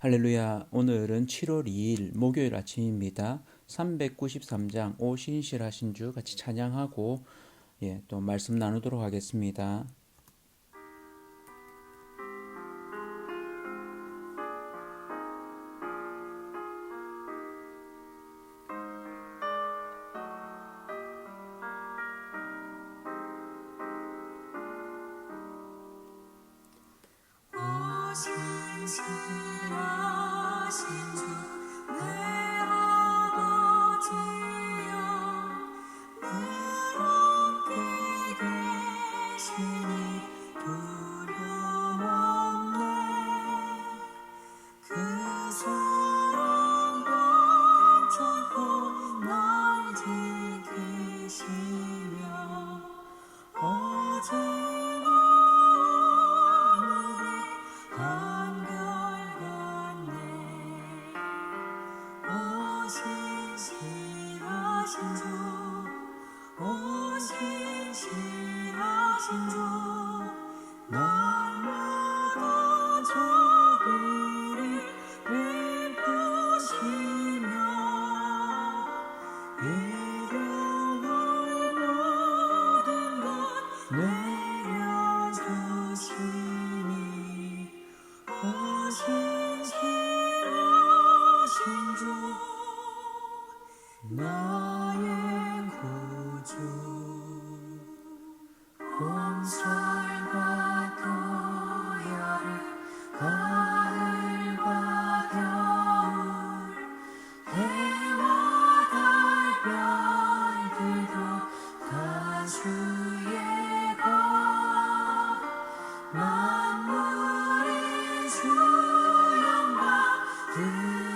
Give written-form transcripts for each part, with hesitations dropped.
할렐루야. 오늘은 7월 2일 목요일 아침입니다. 393장 오 신실하신 주 같이 찬양하고 또 말씀 나누도록 하겠습니다. 나의 구주 봄철과 또여름 가을과 겨울 해와 달별들도 다 주의 것 만물의 주 영광 드러내도다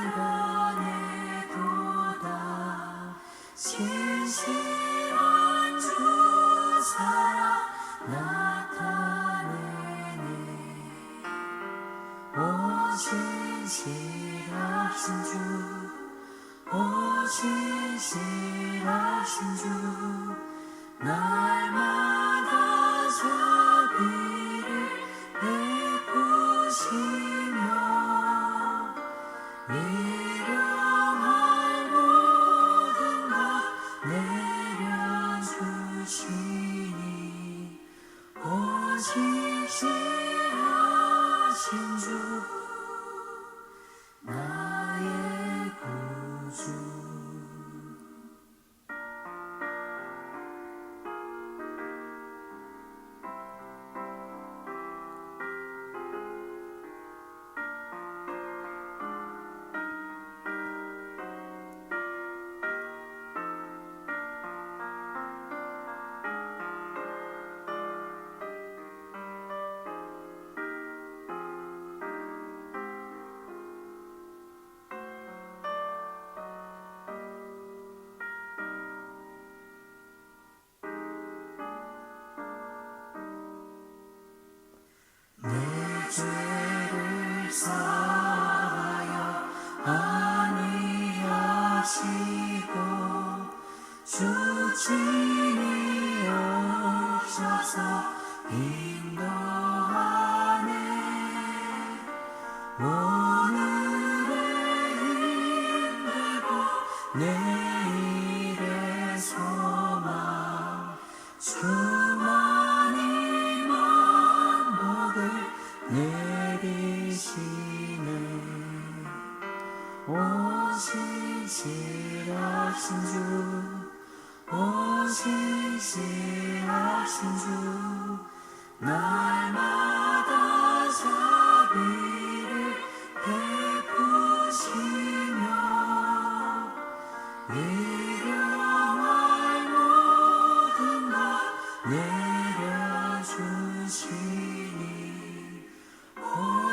신실한 주 사랑 나타내네 오 신실하신 주 오 신실하신 주 날마다 자비를 베푸시며 일용할 모든 것 내려주시니 오 신실하신 주 나의 구주 내 죄를 사하여 아니하시고 주 친히 오셔서 인도하네 오늘의 힘들고 내일의 소망 주만이 만복을 내리시네 오 신실하신 주 오 신실하신 주 날마다 자비를 베푸시며 일용할 모든 것 내려주시니 오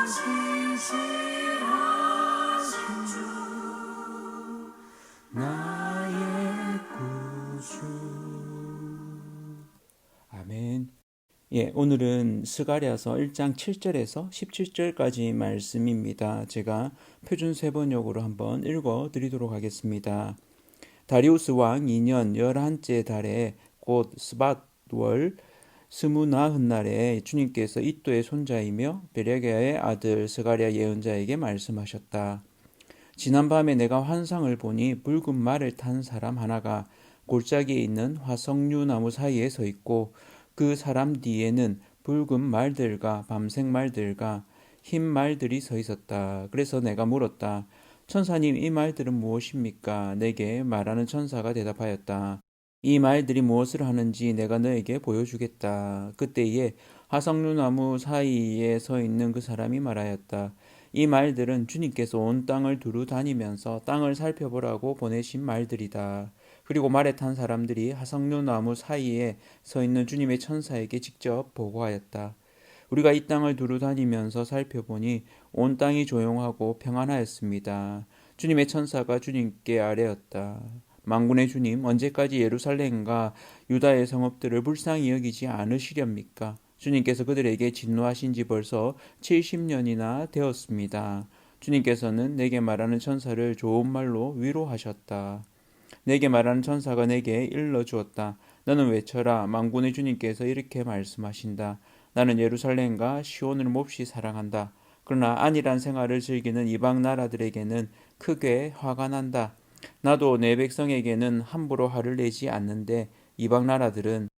신실하신 주 나의 구주 아멘. 오늘은 스가랴서 1장 7절에서 17절까지 말씀입니다. 제가 표준 세번역으로 한번 읽어 드리도록 하겠습니다. 다리우스 왕 2년 11째 달에 곧 스밧월 스무 나흔 날에 주님께서 이또의 손자이며 베레게의 아들 스가랴 예언자에게 말씀하셨다. 지난밤에 내가 환상을 보니 붉은 말을 탄 사람 하나가 골짜기에 있는 화석류 나무 사이에 서 있고 그 사람 뒤에는 붉은 말들과 밤색 말들과 흰 말들이 서 있었다. 그래서 내가 물었다. 천사님, 이 말들은 무엇입니까? 내게 말하는 천사가 대답하였다. 이 말들이 무엇을 하는지 내가 너에게 보여주겠다. 그때에 화석류 나무 사이에 서 있는 그 사람이 말하였다. 이 말들은 주님께서 온 땅을 두루 다니면서 땅을 살펴보라고 보내신 말들이다. 그리고 말에 탄 사람들이 화석류 나무 사이에 서 있는 주님의 천사에게 직접 보고하였다. 우리가 이 땅을 두루 다니면서 살펴보니 온 땅이 조용하고 평안하였습니다. 주님의 천사가 주님께 아뢰었다. 만군의 주님, 언제까지 예루살렘과 유다의 성읍들을 불쌍히 여기지 않으시렵니까? 주님께서 그들에게 진노하신 지 벌써 70년이나 되었습니다. 주님께서는 내게 말하는 천사를 좋은 말로 위로하셨다. 내게 말하는 천사가 내게 일러주었다. 너는 외쳐라. 만군의 주님께서 이렇게 말씀하신다. 나는 예루살렘과 시온을 몹시 사랑한다. 그러나 안일한 생활을 즐기는 이방 나라들에게는 크게 화가 난다. 나도 내 백성에게는 함부로 화를 내지 않는데 이방 나라들은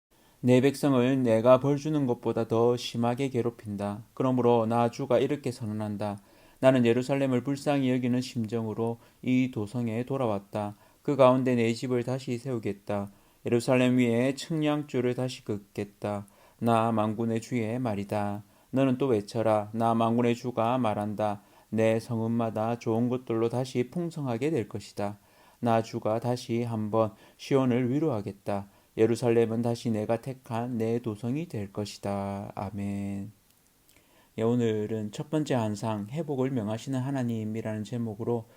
내 백성을 내가 벌 주는 것보다 더 심하게 괴롭힌다. 그러므로 나 주가 이렇게 선언한다. 나는 예루살렘을 불쌍히 여기는 심정으로 이 도성에 돌아왔다. 그 가운데 내 집을 다시 세우겠다. 예루살렘 위에 측량줄을 다시 긋겠다. 나 만군의 주의 말이다. 너는 또 외쳐라. 나 만군의 주가 말한다. 내 성읍마다 좋은 것들로 다시 풍성하게 될 것이다. 나 주가 다시 한번 시온을 위로하겠다. 예루살렘은 다시 내가 택한 내 도성이 될 것이다. 아멘. 예, 오늘은 첫 번째 환상, 회복을 명하시는 하나님이라는 제목으로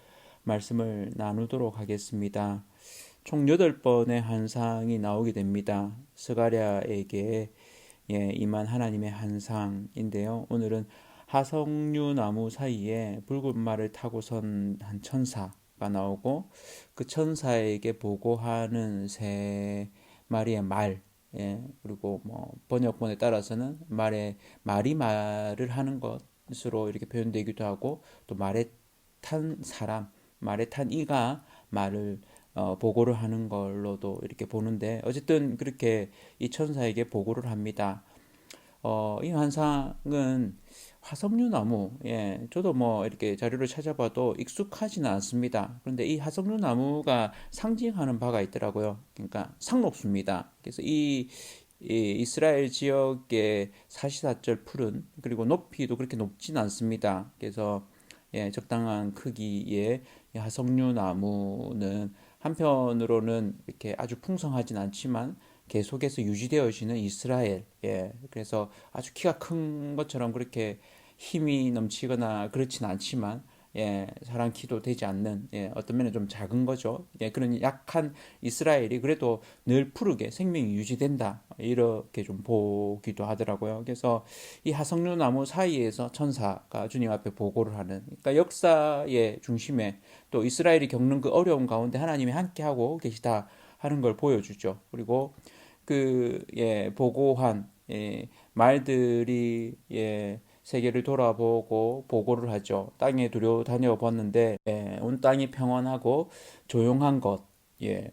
말씀을 나누도록 하겠습니다. 총 8번의 환상이 나오게 됩니다. 스가랴에게 임한 하나님의 환상인데요. 오늘은 하석류 나무 사이에 붉은 말을 타고선 한 천사가 나오고 그 천사에게 보고하는 세 마리의 말, 그리고 뭐 번역본에 따라서는 말이 말을 하는 것으로 이렇게 표현되기도 하고 또 말에 탄 사람, 말에 탄 이가 말을 보고를 하는 걸로도 이렇게 보는데 어쨌든 그렇게 이 천사에게 보고를 합니다. 이 환상은 화석류 나무, 저도 뭐 이렇게 자료를 찾아봐도 익숙하지는 않습니다. 그런데 이 화석류 나무가 상징하는 바가 있더라고요. 그러니까 상록수입니다. 그래서 이 이스라엘 지역의 사시사철 풀은 그리고 높이도 그렇게 높진 않습니다. 그래서 적당한 크기의 화석류 나무는 한편으로는 이렇게 아주 풍성하진 않지만 계속해서 유지되어지는 이스라엘, 그래서 아주 키가 큰 것처럼 그렇게 힘이 넘치거나 그렇진 않지만, 사람 키도 되지 않는, 어떤 면에 좀 작은 거죠. 그런 약한 이스라엘이 그래도 늘 푸르게 생명이 유지된다. 이렇게 좀 보기도 하더라고요. 그래서 이 하석류 나무 사이에서 천사가 주님 앞에 보고를 하는, 그러니까 역사의 중심에 또 이스라엘이 겪는 그 어려움 가운데 하나님이 함께하고 계시다 하는 걸 보여주죠. 그리고 보고한 말들이 세계를 돌아보고 보고를 하죠. 땅에 두루 다녀봤는데 온 땅이 평안하고 조용한 것.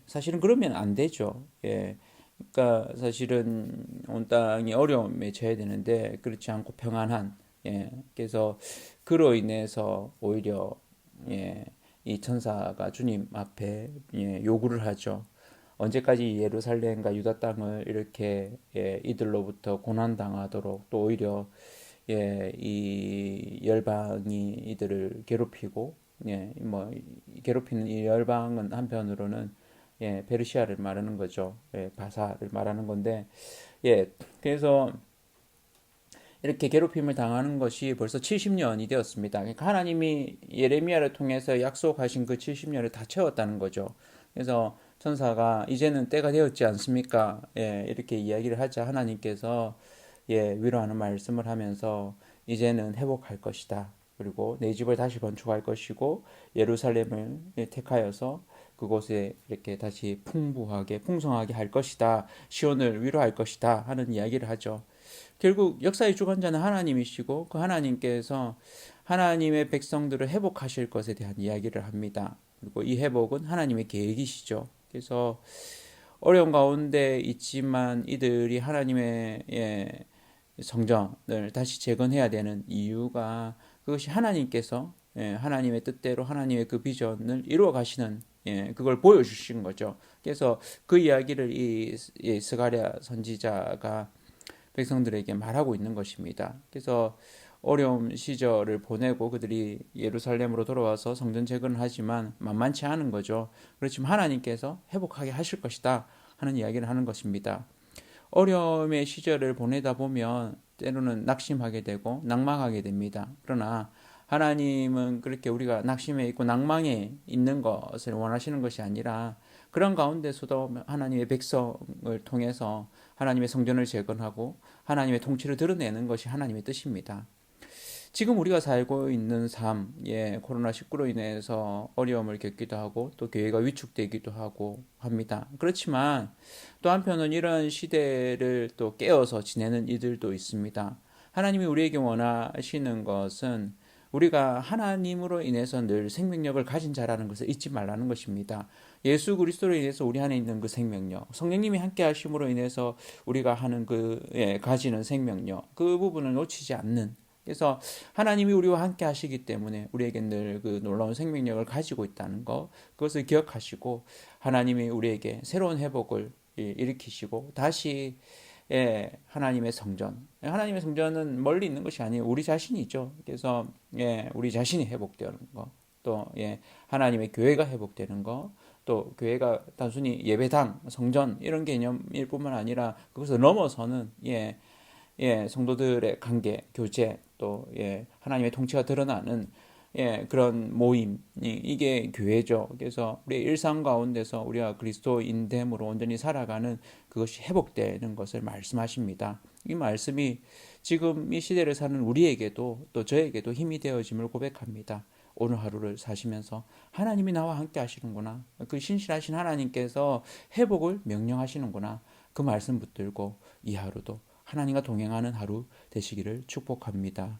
사실은 그러면 안 되죠. 그러니까 사실은 온 땅이 어려움에 처해야 되는데 그렇지 않고 평안한. 그래서 그로 인해서 오히려 이 천사가 주님 앞에 요구를 하죠. 언제까지 예루살렘과 유다 땅을 이렇게 이들로부터 고난당하도록 또 오히려 이 열방이 이들을 괴롭히고 뭐 괴롭히는 이 열방은 한편으로는 페르시아를 말하는 거죠. 바사를 말하는 건데 그래서 이렇게 괴롭힘을 당하는 것이 벌써 70년이 되었습니다. 그러니까 하나님이 예레미야를 통해서 약속하신 그 70년을 다 채웠다는 거죠. 그래서 천사가 이제는 때가 되었지 않습니까? 이렇게 이야기를 하자 하나님께서 위로하는 말씀을 하면서 이제는 회복할 것이다. 그리고 내 집을 다시 건축할 것이고 예루살렘을 택하여서 그곳에 이렇게 다시 풍부하게 풍성하게 할 것이다. 시온을 위로할 것이다 하는 이야기를 하죠. 결국 역사의 주관자는 하나님이시고 그 하나님께서 하나님의 백성들을 회복하실 것에 대한 이야기를 합니다. 그리고 이 회복은 하나님의 계획이시죠. 그래서 어려운 가운데 있지만 이들이 하나님의 성전을 다시 재건해야 되는 이유가 그것이 하나님께서 하나님의 뜻대로 하나님의 그 비전을 이루어 가시는 그걸 보여주신 거죠. 그래서 그 이야기를 이 스가랴 선지자가 백성들에게 말하고 있는 것입니다. 그래서 어려움 시절을 보내고 그들이 예루살렘으로 돌아와서 성전 재건을 하지만 만만치 않은 거죠. 그렇지만 하나님께서 회복하게 하실 것이다 하는 이야기를 하는 것입니다. 어려움의 시절을 보내다 보면 때로는 낙심하게 되고 낭망하게 됩니다. 그러나 하나님은 그렇게 우리가 낙심해 있고 낭망해 있는 것을 원하시는 것이 아니라 그런 가운데서도 하나님의 백성을 통해서 하나님의 성전을 재건하고 하나님의 통치를 드러내는 것이 하나님의 뜻입니다. 지금 우리가 살고 있는 삶, 코로나19로 인해서 어려움을 겪기도 하고 또 교회가 위축되기도 하고 합니다. 그렇지만 또 한편은 이런 시대를 또 깨어서 지내는 이들도 있습니다. 하나님이 우리에게 원하시는 것은 우리가 하나님으로 인해서 늘 생명력을 가진 자라는 것을 잊지 말라는 것입니다. 예수 그리스도로 인해서 우리 안에 있는 그 생명력, 성령님이 함께 하심으로 인해서 우리가 하는 가지는 생명력, 그 부분을 놓치지 않는, 그래서 하나님이 우리와 함께 하시기 때문에 우리에게 늘 그 놀라운 생명력을 가지고 있다는 것, 그것을 기억하시고 하나님이 우리에게 새로운 회복을 일으키시고 다시 하나님의 성전, 하나님의 성전은 멀리 있는 것이 아니에요. 우리 자신이죠. 그래서 우리 자신이 회복되는 것, 또 하나님의 교회가 회복되는 것, 또 교회가 단순히 예배당, 성전 이런 개념일 뿐만 아니라 그것을 넘어서는 성도들의 관계, 교제, 또 하나님의 통치가 드러나는 그런 모임이 이게 교회죠. 그래서 우리의 일상 가운데서 우리가 그리스도인됨으로 온전히 살아가는 그것이 회복되는 것을 말씀하십니다. 이 말씀이 지금 이 시대를 사는 우리에게도 또 저에게도 힘이 되어짐을 고백합니다. 오늘 하루를 사시면서 하나님이 나와 함께 하시는구나. 그 신실하신 하나님께서 회복을 명령하시는구나. 그 말씀 붙들고 이 하루도 하나님과 동행하는 하루 되시기를 축복합니다.